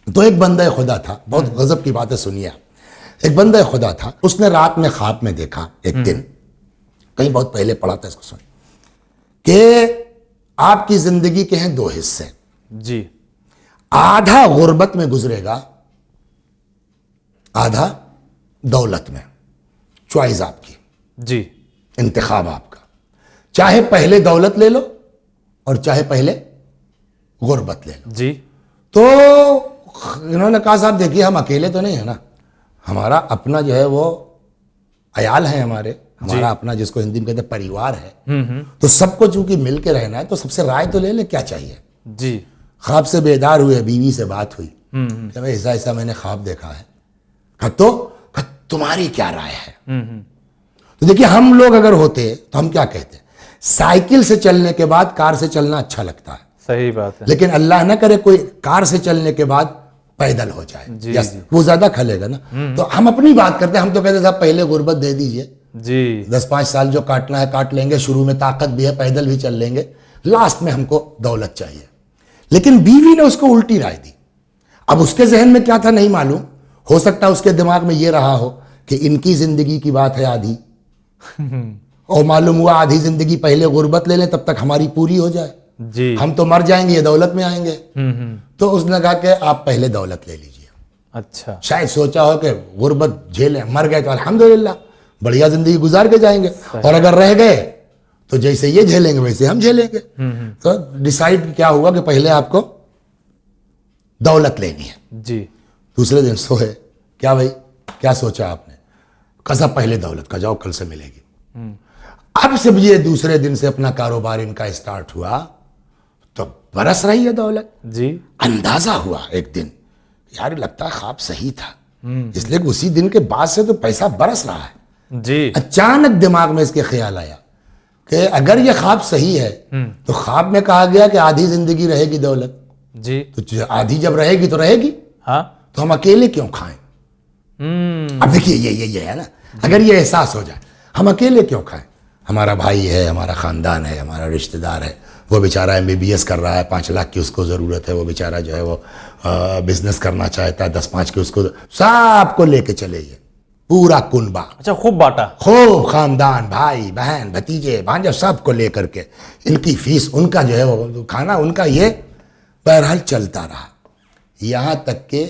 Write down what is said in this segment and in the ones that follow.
تو ایک بندہ خدا تھا, بہت غضب کی باتیں سنیے آپ. ایک بندہ خدا تھا, اس نے رات میں خواب میں دیکھا ایک دن, کہیں بہت پہلے پڑھا تھا اس کو, سن کہ آپ کی زندگی کے ہیں 2 حصے جی. آدھا غربت میں گزرے گا, آدھا دولت میں. چوائس آپ کی, جی. انتخاب آپ کا, چاہے پہلے دولت لے لو اور چاہے پہلے غربت لے لو. جی. تو انہوں نے کہا صاحب دیکھیے ہم اکیلے تو نہیں ہیں نا, ہمارا اپنا جو ہے وہ عیال ہے, ہمارا اپنا جس کو ہندی میں کہتے ہیں پریوار ہے, تو سب کو چونکہ مل کے رہنا ہے تو سب سے رائے تو لے لے کیا چاہیے. جی. خواب سے بیدار ہوئے, بیوی سے بات ہوئی کہ بھائی ایسا ایسا میں نے خواب دیکھا ہے. تو تمہاری کیا رائے ہے. تو دیکھیے ہم لوگ اگر ہوتے تو ہم کیا کہتے, سائیکل سے چلنے کے بعد کار سے چلنا اچھا لگتا ہے, صحیح بات ہے, لیکن اللہ نہ کرے کوئی کار سے چلنے کے بعد پیدل ہو جائے, یس وہ زیادہ کھلے گا نا. تو ہم اپنی بات کرتے ہیں, ہم تو کہتے ہیں صاحب پہلے غربت دے دیجئے, جی 10-5 سال جو کاٹنا ہے کاٹ لیں گے, شروع میں طاقت بھی ہے پیدل بھی چل لیں گے, لاسٹ میں ہم کو دولت چاہیے. لیکن بیوی نے اس کو الٹی رائے دی. اب اس کے ذہن میں کیا تھا نہیں معلوم, ہو سکتا ہے اس کے دماغ میں یہ رہا ہو کہ ان کی زندگی کی بات ہے آدھی, اور معلوم ہوا آدھی زندگی پہلے غربت لے لیں تب تک ہماری پوری ہو جائے, جی. ہم تو مر جائیں گے یہ دولت میں آئیں گے. تو اس نے کہا کہ آپ پہلے دولت لے لیجئے. اچھا. شاید سوچا ہو کہ غربت جھیلیں, مر گئے تو الحمدللہ بڑھیا زندگی گزار کے جائیں گے, اور اگر رہ گئے تو جیسے یہ جھیلیں گے ویسے ہم جھیلیں گے. تو ڈیسائیڈ کیا ہوا کہ پہلے آپ کو دولت لینی ہے. جی. دوسرے دن سوئے, کیا بھائی کیا سوچا آپ نے, کسا پہلے دولت کا, جاؤ کل سے ملے گی. اب سے یہ دوسرے دن سے اپنا کاروبار ان کا اسٹارٹ ہوا تو برس رہی ہے دولت. جی. اندازہ ہوا ایک دن, یار لگتا ہے خواب صحیح تھا, اس لیے اسی دن کے بعد سے تو پیسہ برس رہا ہے. جی. اچانک دماغ میں اس کے خیال آیا کہ اگر یہ خواب صحیح ہے تو خواب میں کہا گیا کہ آدھی زندگی رہے گی دولت, جی. تو آدھی جب رہے گی تو رہے گی, ہاں, تو ہم اکیلے کیوں کھائیں. اب دیکھیے یہ ہے نا, اگر یہ احساس ہو جائے ہم اکیلے کیوں کھائیں, ہمارا بھائی ہے, ہمارا خاندان ہے, ہمارا رشتہ دار ہے, وہ بیچارہ MBBS کر رہا ہے, 5 لاکھ کی اس کو ضرورت ہے, وہ بیچارہ جو ہے وہ بزنس کرنا چاہتا ہے, 10-5 کی اس کو, سب کو لے کے چلے, یہ پورا کنبہ, اچھا خوب بانٹا, خوب خاندان, بھائی بہن بھتیجے بھانجے سب کو لے کر کے, ان کی فیس, ان کا جو ہے وہ کھانا, ان کا یہ بہرحال چلتا رہا. یہاں تک کہ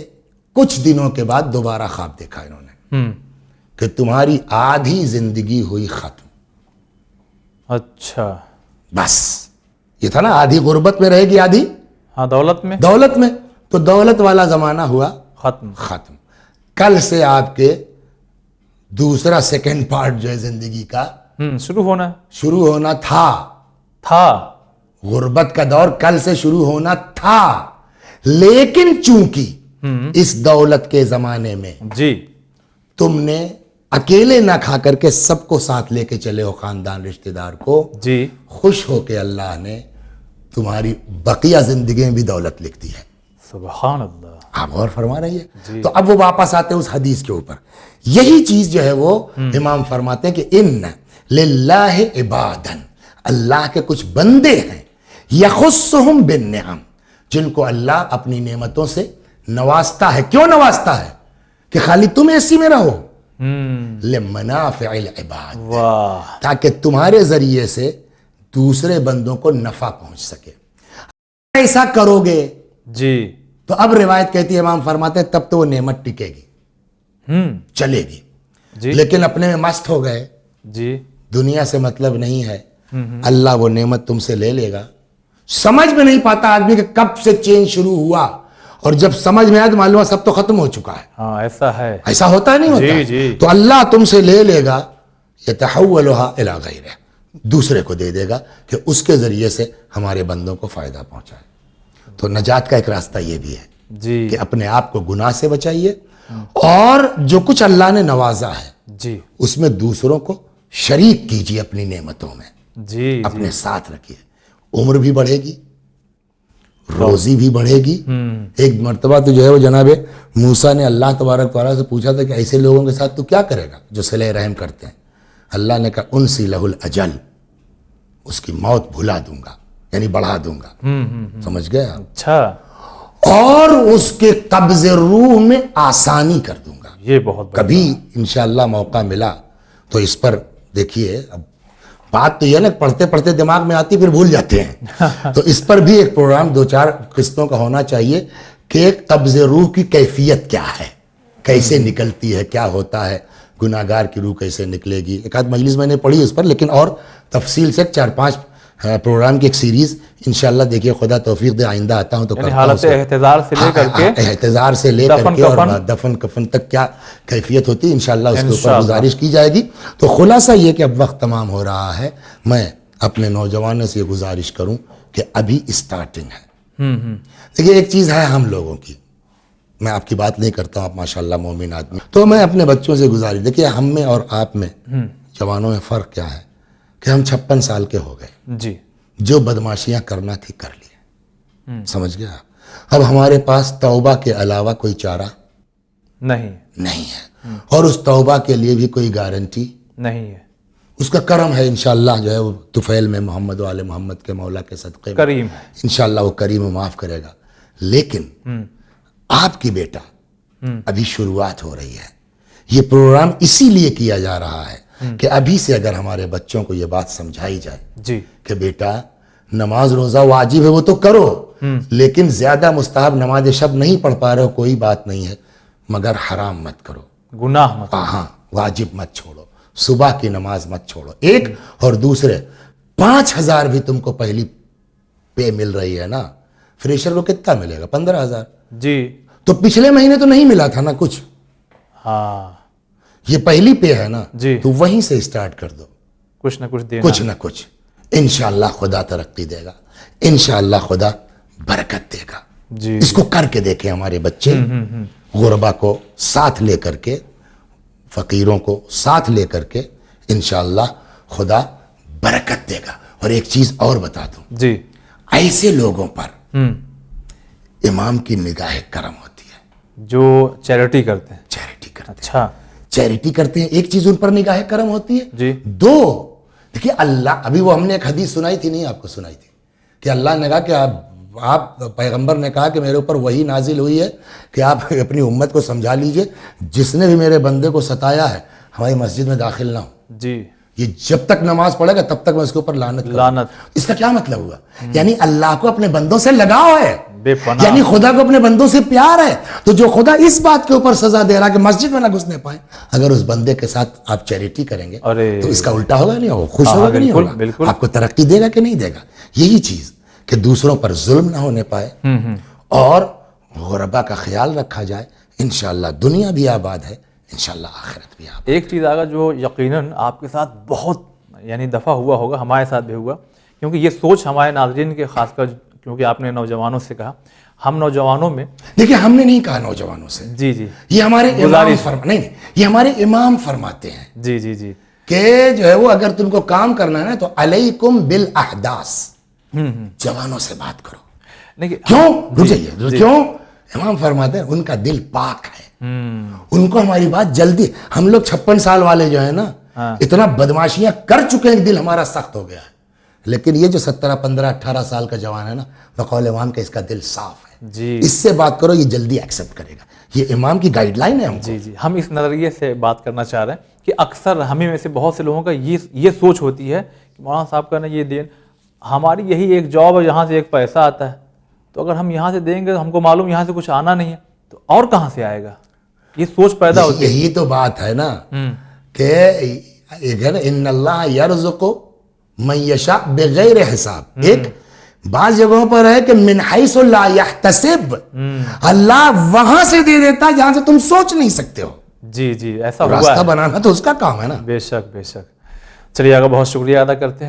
کچھ دنوں کے بعد دوبارہ خواب دیکھا انہوں نے کہ تمہاری آدھی زندگی ہوئی ختم. اچھا, بس یہ تھا نا, آدھی غربت میں رہے گی, آدھی ہاں دولت میں, تو دولت والا زمانہ ہوا ختم. کل سے آپ کے دوسرا سیکنڈ پارٹ جو ہے زندگی کا شروع ہونا تھا. غربت کا دور کل سے شروع ہونا تھا, لیکن چونکہ اس دولت کے زمانے میں جی تم نے اکیلے نہ کھا کر کے سب کو ساتھ لے کے چلے ہو, خاندان رشتہ دار کو, جی خوش ہو کے اللہ نے تمہاری بقیہ زندگی میں بھی دولت لکھ دی ہے. سبحان اللہ. آپ غور فرما رہی ہے. تو اب وہ واپس آتے ہیں اس حدیث کے اوپر. یہی چیز جو ہے وہ امام فرماتے ہیں کہ ان للہ عبادن, اللہ کے کچھ بندے ہیں, یخصہم بالنعم, جن کو اللہ اپنی نعمتوں سے نوازتا ہے. کیوں نوازتا ہے؟ کہ خالی تم ایسی میں رہو, لمنافع العباد, تاکہ تمہارے ذریعے سے دوسرے بندوں کو نفع پہنچ سکے. ایسا کرو گے جی تو اب روایت کہتی ہے, امام فرماتے ہیں تب تو وہ نعمت ٹکے گی, چلے گی. جی. لیکن اپنے میں مست ہو گئے, جی دنیا سے مطلب نہیں ہے, اللہ وہ نعمت تم سے لے لے گا. سمجھ میں نہیں پاتا آدمی کہ کب سے چینج شروع ہوا, اور جب سمجھ میں آیا تو معلوم سب تو ختم ہو چکا ہے. ہاں ایسا ہے, ایسا ہوتا ہے نہیں ہوتا. جی. تو اللہ تم سے لے لے گا, یتحولھا الی غیرہ, دوسرے کو دے دے گا کہ اس کے ذریعے سے ہمارے بندوں کو فائدہ پہنچائے. تو نجات کا ایک راستہ یہ بھی ہے جی کہ اپنے آپ کو گناہ سے بچائیے, اور جو کچھ اللہ نے نوازا ہے جی اس میں دوسروں کو شریک کیجیے اپنی نعمتوں میں, جی اپنے ساتھ رکھیے. عمر بھی بڑھے گی, روزی بھی بڑھے گی. ایک مرتبہ تو جو ہے وہ جناب موسیٰ نے اللہ تبارک تعالیٰ سے پوچھا تھا کہ ایسے لوگوں کے ساتھ تو کیا کرے گا جو صلہ رحم کرتے ہیں. اللہ نے کہا انسی لہ الاجل, اس کی موت بھلا دوں گا, یعنی بڑھا دوں گا. سمجھ گئے آپ؟ اچھا. اور اس کے قبض روح میں آسانی کر دوں گا. یہ بہت بڑا. کبھی انشاءاللہ موقع ملا تو اس پر دیکھیے. اب بات تو یہ نا پڑھتے پڑھتے دماغ میں آتی پھر بھول جاتے ہیں. تو اس پر بھی ایک پروگرام 2-4 قسطوں کا ہونا چاہیے کہ قبض روح کی کیفیت کیا ہے, کیسے نکلتی ہے, کیا ہوتا ہے, گناہگار کی روح کیسے نکلے گی. ایک آدھ مجلس میں نے پڑھی اس پر, لیکن اور تفصیل سے 4-5 پروگرام کی ایک سیریز انشاءاللہ دیکھیے خدا توفیق دے آئندہ آتا ہوں تو کرتا ہوں. حالت احتضار سے لے کر کے احتضار سے لے کر کے اور دفن کفن تک کیا کیفیت ہوتی ہے انشاءاللہ اس کے اوپر گزارش کی جائے گی. تو خلاصہ یہ کہ اب وقت تمام ہو رہا ہے, میں اپنے نوجوانوں سے یہ گزارش کروں کہ ابھی اسٹارٹنگ ہے. دیکھیے ایک چیز ہے ہم لوگوں کی, میں آپ کی بات نہیں کرتا ہوں, آپ ماشاءاللہ مومن آدمی, تو میں اپنے بچوں سے گزارش, دیکھیے ہم میں اور آپ میں جوانوں میں فرق کیا ہے کہ ہم 56 سال کے ہو گئے. جی. جو بدماشیاں کرنا تھی کر لیے, سمجھ گیا آپ. اب ہمارے پاس توبہ کے علاوہ کوئی چارہ نہیں ہے, اور اس توبہ کے لیے بھی کوئی گارنٹی نہیں ہے. اس کا کرم ہے انشاءاللہ, جو ہے وہ طفیل میں محمد و آل محمد کے مولا کے صدقے میں کریم ہے انشاءاللہ وہ کریم و معاف کرے گا. لیکن آپ کی بیٹا ابھی شروعات ہو رہی ہے. یہ پروگرام اسی لیے کیا جا رہا ہے کہ ابھی سے اگر ہمارے بچوں کو یہ بات سمجھائی جائے جی کہ بیٹا نماز روزہ واجب ہے وہ تو کرو, لیکن زیادہ مستحب نماز شب نہیں پڑھ پا رہے ہو کوئی بات نہیں ہے, مگر حرام مت کرو, گناہ مت. ہاں واجب مت چھوڑو, صبح کی نماز مت چھوڑو. ایک اور دوسرے 5,000 بھی تم کو پہلی پے مل رہی ہے نا, فریشر کو کتنا ملے گا؟ 15,000. جی. تو پچھلے مہینے تو نہیں ملا تھا نا کچھ, ہاں یہ پہلی پے ہے نا, جی. تو وہیں سے اسٹارٹ کر دو, کچھ نہ کچھ دینا, کچھ نہ کچھ. انشاءاللہ خدا ترقی دے گا, انشاءاللہ خدا برکت دے گا. جی. اس کو کر کے دیکھیں ہمارے بچے, غربا کو ساتھ لے کر کے, فقیروں کو ساتھ لے کر کے انشاءاللہ خدا برکت دے گا. اور ایک چیز اور بتا دوں, جی, ایسے لوگوں پر امام کی نگاہ کرم ہوتی ہے جو چیریٹی کرتے ہیں. چیریٹی کرتے ہیں. اچھا, چیریٹی کرتے ہیں, ایک چیز ان پر نگاہ کرم ہوتی ہے. جی. 2 دیکھیے اللہ, ابھی وہ ہم نے ایک حدیث سنائی تھی, نہیں آپ کو سنائی تھی, کہ اللہ نے کہا کہ آپ پیغمبر نے کہا کہ میرے اوپر وہی نازل ہوئی ہے کہ آپ اپنی امت کو سمجھا لیجئے, جس نے بھی میرے بندے کو ستایا ہے ہماری مسجد میں داخل نہ ہو. جی. یہ جب تک نماز پڑھے گا تب تک میں اس کے اوپر لعنت. اس کا کیا مطلب ہوا؟ یعنی اللہ کو اپنے بندوں سے لگاؤ ہے, یعنی خدا کو اپنے بندوں سے پیار ہے. تو جو خدا اس بات کے اوپر سزا دے رہا کہ مسجد میں نہ گھسنے پائیں, اگر اس بندے کے ساتھ آپ چیریٹی کریں گے تو اس کا الٹا ہوگا نہیں ہوگا, خوش ہوگا کہ نہیں ہوگا, آپ کو ترقی دے گا کہ نہیں دے گا. یہی چیز کہ دوسروں پر ظلم نہ ہونے پائے اور غربا کا خیال رکھا جائے, انشاءاللہ دنیا بھی آباد ہے, انشاءاللہ آخرت بھی آباد. ایک چیز آگا جو یقیناً آپ کے ساتھ بہت یعنی دفعہ ہوا ہوگا, ہمارے ساتھ بھی ہوا, کیونکہ یہ سوچ ہمارے ناظرین کے خاص کر, کیونکہ آپ نے نوجوانوں سے کہا, ہم نوجوانوں میں, دیکھیں ہم نے نہیں کہا نوجوانوں سے, جی جی, یہ ہمارے امام نہیں, یہ ہمارے امام فرماتے ہیں, جی جی جی, کہ جو ہے وہ اگر تم کو کام کرنا ہے نا تو علیکم بالاحداث, جوانوں سے بات کرو. کیوں رک جائیے, کیوں؟ امام فرماتے ہیں ان کا دل پاک ہے, ان کو ہماری بات جلدی, ہم لوگ 56 سال والے جو ہے نا اتنا بدماشیاں کر چکے ہیں, دل ہمارا سخت ہو گیا ہے. لیکن یہ جو 17, 15, 18 سال کا جوان ہے نا, بقول امام کا اس کا دل صاف ہے, جی, اس سے بات کرو, یہ جلدی ایکسپٹ کرے گا. یہ امام کی گائیڈ لائن ہے. جی جی, ہم اس نظریے سے بات کرنا چاہ رہے ہیں کہ اکثر ہمیں میں سے بہت سے لوگوں کا یہ سوچ ہوتی ہے کہ مولانا صاحب کا نا یہ دین, ہماری یہی ایک جاب ہے, یہاں سے ایک پیسہ آتا ہے, تو اگر ہم یہاں سے دیں گے, ہم کو معلوم یہاں سے کچھ آنا نہیں ہے, تو اور کہاں سے آئے گا, یہ سوچ پیدا ہوتی ہے. یہی تو بات ہے نا کہ ان اللہ یرزق من یشاء بغیر حساب. ایک بعض جگہوں پر ہے کہ من حیث لا یحتسب, اللہ وہاں سے دے دیتا ہے جہاں سے تم سوچ نہیں سکتے ہو. جی جی, ایسا ہوا ہے, راستہ بنانا تو اس کا کام ہے نا. بے شک بے شک. چلیے آگے, بہت شکریہ ادا کرتے ہیں.